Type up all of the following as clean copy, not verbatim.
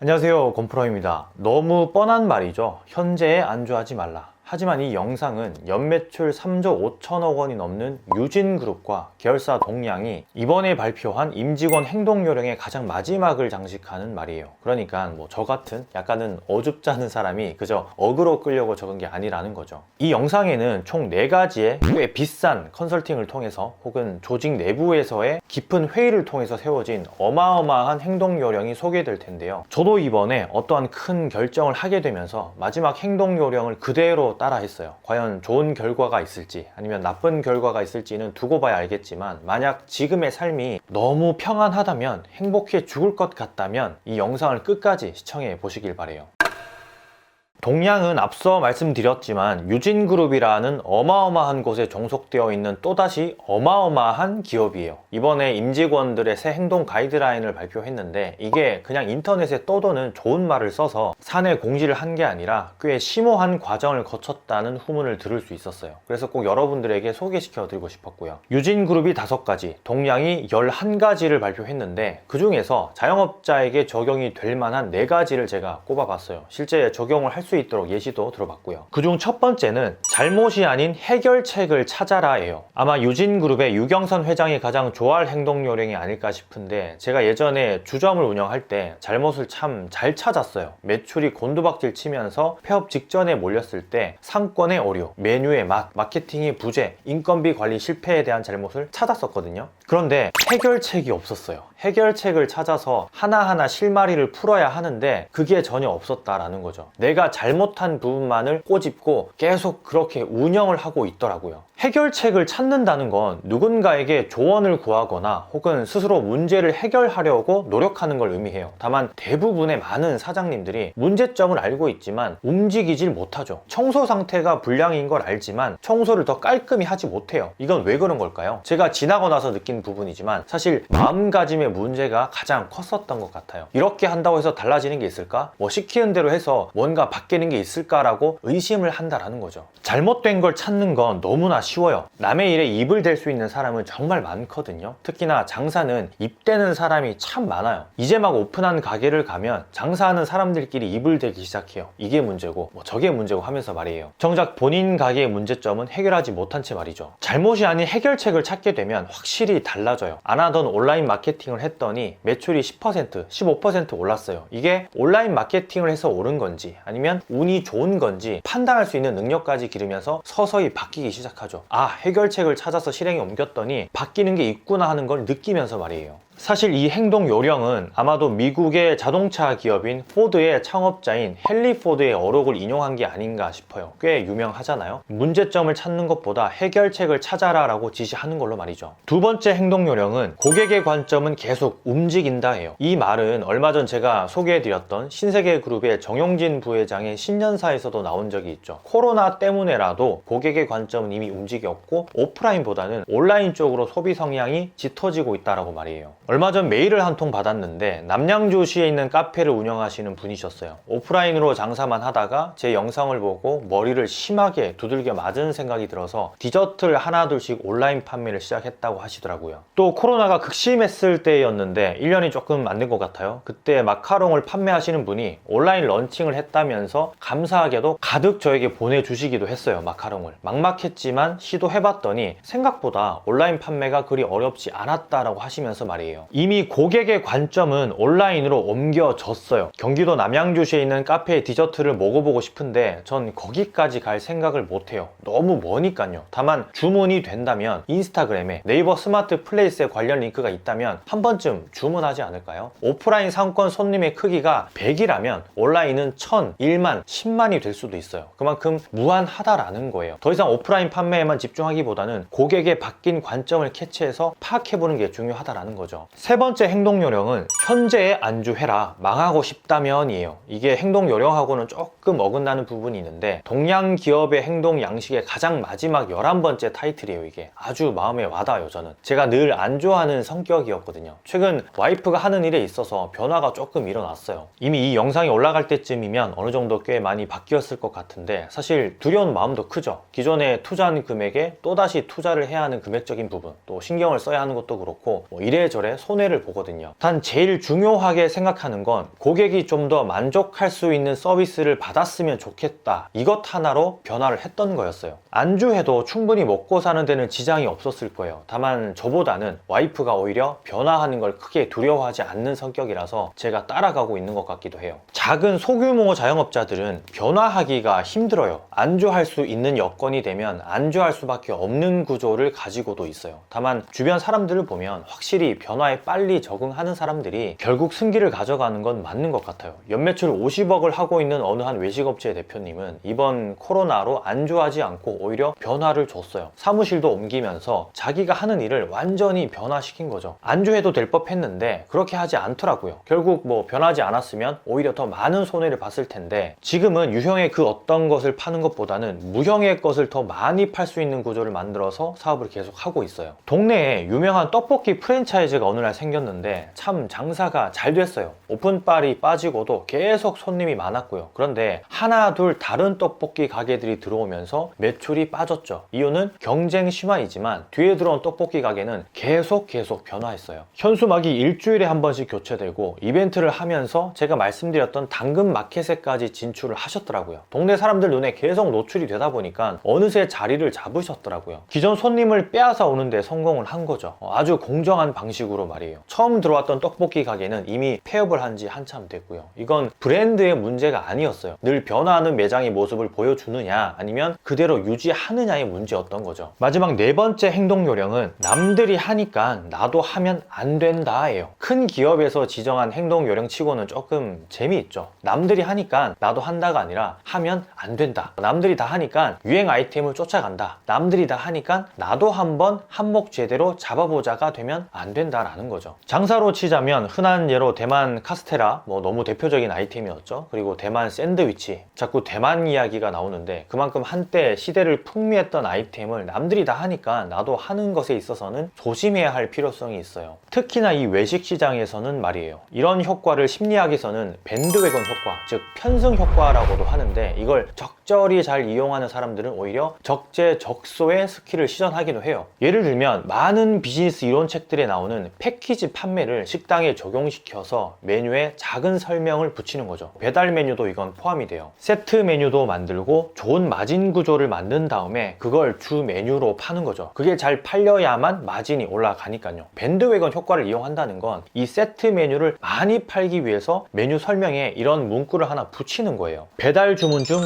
안녕하세요, 건프로입니다. 너무 뻔한 말이죠. 현재에 안주하지 말라. 하지만 이 영상은 연매출 3조 5천억 원이 넘는 유진그룹과 계열사 동량이 이번에 발표한 임직원 행동요령의 가장 마지막을 장식하는 말이에요. 그러니까 저 같은 약간은 어줍잖은 사람이 그저 어그로 끌려고 적은 게 아니라는 거죠. 이 영상에는 총 4가지의 꽤 비싼 컨설팅을 통해서 혹은 조직 내부에서의 깊은 회의를 통해서 세워진 어마어마한 행동요령이 소개될 텐데요. 저도 이번에 어떠한 큰 결정을 하게 되면서 마지막 행동요령을 그대로 따라 했어요. 과연 좋은 결과가 있을지 아니면 나쁜 결과가 있을지는 두고 봐야 알겠지만, 만약 지금의 삶이 너무 평안하다면, 행복해 죽을 것 같다면 이 영상을 끝까지 시청해 보시길 바래요. 동량은 앞서 말씀드렸지만 유진그룹이라는 어마어마한 곳에 종속되어 있는 또다시 어마어마한 기업이에요. 이번에 임직원들의 새 행동 가이드라인을 발표했는데, 이게 그냥 인터넷에 떠도는 좋은 말을 써서 사내 공지를 한 게 아니라 꽤 심오한 과정을 거쳤다는 후문을 들을 수 있었어요. 그래서 꼭 여러분들에게 소개시켜 드리고 싶었고요. 유진그룹이 5가지, 동량이 11가지를 발표했는데, 그 중에서 자영업자에게 적용이 될 만한 4가지를 제가 꼽아봤어요. 실제 적용을 할 수 있도록 예시도 들어봤고요. 그중 첫 번째는 잘못이 아닌 해결책을 찾아라예요. 아마 유진그룹의 유경선 회장이 가장 좋아할 행동요령이 아닐까 싶은데, 제가 예전에 주점을 운영할 때 잘못을 참 잘 찾았어요. 매출이 곤두박질 치면서 폐업 직전에 몰렸을 때 상권의 오류, 메뉴의 맛, 마케팅의 부재, 인건비 관리 실패에 대한 잘못을 찾았었거든요. 그런데 해결책이 없었어요. 해결책을 찾아서 하나하나 실마리를 풀어야 하는데 그게 전혀 없었다라는 거죠. 내가 잘못한 부분만을 꼬집고 계속 그렇게 운영을 하고 있더라고요. 해결책을 찾는다는 건 누군가에게 조언을 구하거나 혹은 스스로 문제를 해결하려고 노력하는 걸 의미해요. 다만 대부분의 많은 사장님들이 문제점을 알고 있지만 움직이질 못하죠. 청소 상태가 불량인 걸 알지만 청소를 더 깔끔히 하지 못해요. 이건 왜 그런 걸까요? 제가 지나고 나서 느낀 부분이지만 사실 마음가짐의 문제가 가장 컸었던 것 같아요. 이렇게 한다고 해서 달라지는 게 있을까? 시키는 대로 해서 뭔가 바뀌는 게 있을까라고 의심을 한다라는 거죠. 잘못된 걸 찾는 건 너무나 쉬워요. 남의 일에 입을 댈 수 있는 사람은 정말 많거든요. 특히나 장사는 입대는 사람이 참 많아요. 이제 막 오픈한 가게를 가면 장사하는 사람들끼리 입을 대기 시작해요. 이게 문제고 저게 문제고 하면서 말이에요. 정작 본인 가게의 문제점은 해결하지 못한 채 말이죠. 잘못이 아닌 해결책을 찾게 되면 확실히 달라져요. 안 하던 온라인 마케팅을 했더니 매출이 10%, 15% 올랐어요. 이게 온라인 마케팅을 해서 오른 건지 아니면 운이 좋은 건지 판단할 수 있는 능력까지 기르면서 서서히 바뀌기 시작하죠. 해결책을 찾아서 실행에 옮겼더니 바뀌는 게 있구나 하는 걸 느끼면서 말이에요. 사실 이 행동 요령은 아마도 미국의 자동차 기업인 포드의 창업자인 헨리 포드의 어록을 인용한 게 아닌가 싶어요. 꽤 유명하잖아요. 문제점을 찾는 것보다 해결책을 찾아라 라고 지시하는 걸로 말이죠. 두 번째 행동 요령은 고객의 관점은 계속 움직인다예요. 이 말은 얼마 전 제가 소개해드렸던 신세계그룹의 정용진 부회장의 신년사에서도 나온 적이 있죠. 코로나 때문에라도 고객의 관점은 이미 움직였고 오프라인보다는 온라인 쪽으로 소비 성향이 짙어지고 있다라고 말이에요. 얼마 전 메일을 한 통 받았는데 남양주시에 있는 카페를 운영하시는 분이셨어요. 오프라인으로 장사만 하다가 제 영상을 보고 머리를 심하게 두들겨 맞은 생각이 들어서 디저트를 하나둘씩 온라인 판매를 시작했다고 하시더라고요. 또 코로나가 극심했을 때였는데 1년이 조금 안 된 것 같아요. 그때 마카롱을 판매하시는 분이 온라인 런칭을 했다면서 감사하게도 가득 저에게 보내주시기도 했어요. 마카롱을 막막했지만 시도해봤더니 생각보다 온라인 판매가 그리 어렵지 않았다라고 하시면서 말이에요. 이미 고객의 관점은 온라인으로 옮겨졌어요. 경기도 남양주시에 있는 카페의 디저트를 먹어보고 싶은데 전 거기까지 갈 생각을 못해요. 너무 머니까요. 다만 주문이 된다면 인스타그램에 네이버 스마트 플레이스에 관련 링크가 있다면 한 번쯤 주문하지 않을까요? 오프라인 상권 손님의 크기가 100이라면 온라인은 1000, 1만, 10만이 될 수도 있어요. 그만큼 무한하다라는 거예요. 더 이상 오프라인 판매에만 집중하기보다는 고객의 바뀐 관점을 캐치해서 파악해보는 게 중요하다라는 거죠. 세 번째 행동 요령은 현재에 안주해라, 망하고 싶다면이에요. 이게 행동 요령하고는 조금 어긋나는 부분이 있는데 동양 기업의 행동 양식의 가장 마지막 11번째 타이틀이에요. 이게 아주 마음에 와닿아요. 저는 제가 늘 안 좋아하는 성격이었거든요. 최근 와이프가 하는 일에 있어서 변화가 조금 일어났어요. 이미 이 영상이 올라갈 때쯤이면 어느 정도 꽤 많이 바뀌었을 것 같은데 사실 두려운 마음도 크죠. 기존에 투자한 금액에 또다시 투자를 해야 하는 금액적인 부분, 또 신경을 써야 하는 것도 그렇고 이래저래 매출에 손해를 보거든요. 단 제일 중요하게 생각하는 건 고객이 좀 더 만족할 수 있는 서비스를 받았으면 좋겠다, 이것 하나로 변화를 했던 거였어요. 안주해도 충분히 먹고 사는 데는 지장이 없었을 거예요. 다만 저보다는 와이프가 오히려 변화하는 걸 크게 두려워하지 않는 성격이라서 제가 따라가고 있는 것 같기도 해요. 작은 소규모 자영업자들은 변화하기가 힘들어요. 안주할 수 있는 여건이 되면 안주할 수밖에 없는 구조를 가지고도 있어요. 다만 주변 사람들을 보면 확실히 변화에 빨리 적응하는 사람들이 결국 승기를 가져가는 건 맞는 것 같아요. 연매출 50억을 하고 있는 어느 한 외식업체 대표님은 이번 코로나로 안주하지 않고 오히려 변화를 줬어요. 사무실도 옮기면서 자기가 하는 일을 완전히 변화시킨 거죠. 안주해도 될 법했는데 그렇게 하지 않더라고요. 결국 뭐 변하지 않았으면 오히려 더 많은 손해를 봤을 텐데, 지금은 유형의 그 어떤 것을 파는 것보다는 무형의 것을 더 많이 팔 수 있는 구조를 만들어서 사업을 계속 하고 있어요. 동네에 유명한 떡볶이 프랜차이즈가 어느 날 생겼는데 참 장사가 잘 됐어요. 오픈빨이 빠지고도 계속 손님이 많았고요. 그런데 하나 둘 다른 떡볶이 가게들이 들어오면서 매출이 빠졌죠. 이유는 경쟁 심화이지만 뒤에 들어온 떡볶이 가게는 계속 변화했어요. 현수막이 일주일에 한 번씩 교체되고 이벤트를 하면서 제가 말씀드렸던 당근 마켓에까지 진출을 하셨더라고요. 동네 사람들 눈에 계속 노출이 되다 보니까 어느새 자리를 잡으셨더라고요. 기존 손님을 빼앗아 오는데 성공을 한 거죠. 아주 공정한 방식으로 말이에요. 처음 들어왔던 떡볶이 가게는 이미 폐업을 한 지 한참 됐고요. 이건 브랜드의 문제가 아니었어요. 늘 변화하는 매장의 모습을 보여주느냐 아니면 그대로 유지하느냐의 문제였던 거죠. 마지막 네 번째 행동 요령은 남들이 하니까 나도 하면 안 된다예요. 큰 기업에서 지정한 행동 요령 치고는 조금 재미있죠. 남들이 하니까 나도 한다가 아니라 하면 안 된다. 남들이 다 하니까 유행 아이템을 쫓아간다. 남들이 다 하니까 나도 한번 한몫 제대로 잡아보자가 되면 안 된다라는 거죠. 장사로 치자면 흔한 예로 대만 카스테라, 뭐 너무 대표적인 아이템이었죠. 그리고 대만 샌드위치, 자꾸 대만 이야기가 나오는데 그만큼 한때 시대를 풍미했던 아이템을 남들이 다 하니까 나도 하는 것에 있어서는 조심해야 할 필요성이 있어요. 특히나 이 외식 시장에서는 말이에요. 이런 효과를 심리학에서는 밴드웨건 효과, 즉 편승 효과라고도 하는데, 이걸 적절히 잘 이용하는 사람들은 오히려 적재적소의 스킬을 시전하기도 해요. 예를 들면 많은 비즈니스 이론책들에 나오는 패키지 판매를 식당에 적용시켜서 메뉴에 작은 설명을 붙이는 거죠. 배달 메뉴도 이건 포함이 돼요. 세트 메뉴도 만들고 좋은 마진 구조를 만든 다음에 그걸 주 메뉴로 파는 거죠. 그게 잘 팔려야만 마진이 올라가니까요. 밴드웨건 효과를 이용한다는 건 이 세트 메뉴를 많이 팔기 위해서 메뉴 설명에 이런 문구를 하나 붙이는 거예요. 배달 주문 중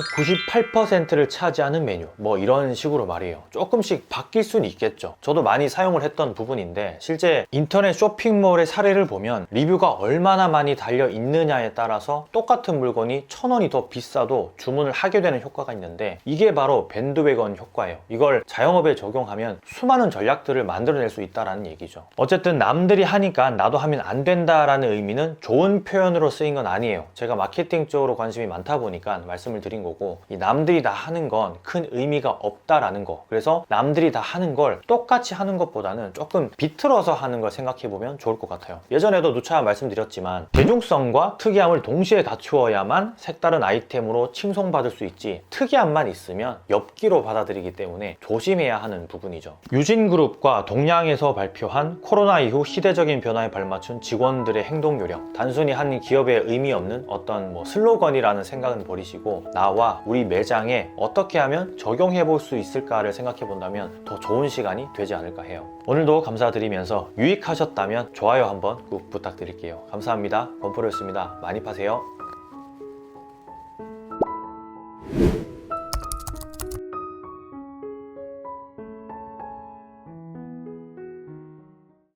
98%를 차지하는 메뉴, 뭐 이런 식으로 말이에요. 조금씩 바뀔 수는 있겠죠. 저도 많이 사용을 했던 부분인데 실제 인터넷 쇼핑몰의 사례를 보면 리뷰가 얼마나 많이 달려 있느냐에 따라서 똑같은 물건이 1,000원이 더 비싸도 주문을 하게 되는 효과가 있는데, 이게 바로 밴드웨건 효과예요. 이걸 자영업에 적용하면 수많은 전략들을 만들어낼 수 있다는 얘기죠. 어쨌든 남들이 하니까 나도 하면 안 된다라는 의미는 좋은 표현으로 쓰인 건 아니에요. 제가 마케팅 쪽으로 관심이 많다 보니까 말씀을 드린 거고, 이 남들이 다 하는 건 큰 의미가 없다라는 거. 그래서 남들이 다 하는 걸 똑같이 하는 것보다는 조금 비틀어서 하는 걸 생각해 보면 좋을 것 같아요. 예전에도 누차 말씀드렸지만 대중성과 특이함을 동시에 갖추어야만 색다른 아이템으로 칭송받을 수 있지, 특이함만 있으면 엽기로 받아들이기 때문에 조심해야 하는 부분이죠. 유진그룹과 동양에서 발표한 코로나 이후 시대적인 변화에 발맞춘 직원들의 행동 요령, 단순히 한 기업에 의미 없는 어떤 슬로건이라는 생각은 버리시고 나와 우리 매장에 어떻게 하면 적용해 볼 수 있을까를 생각해 본다면 더 좋은 시간이 되지 않을까 해요. 오늘도 감사드리면서 유익하셨다면 좋아요 한번 꼭 부탁드릴게요. 감사합니다. 권프로였습니다. 많이 파세요.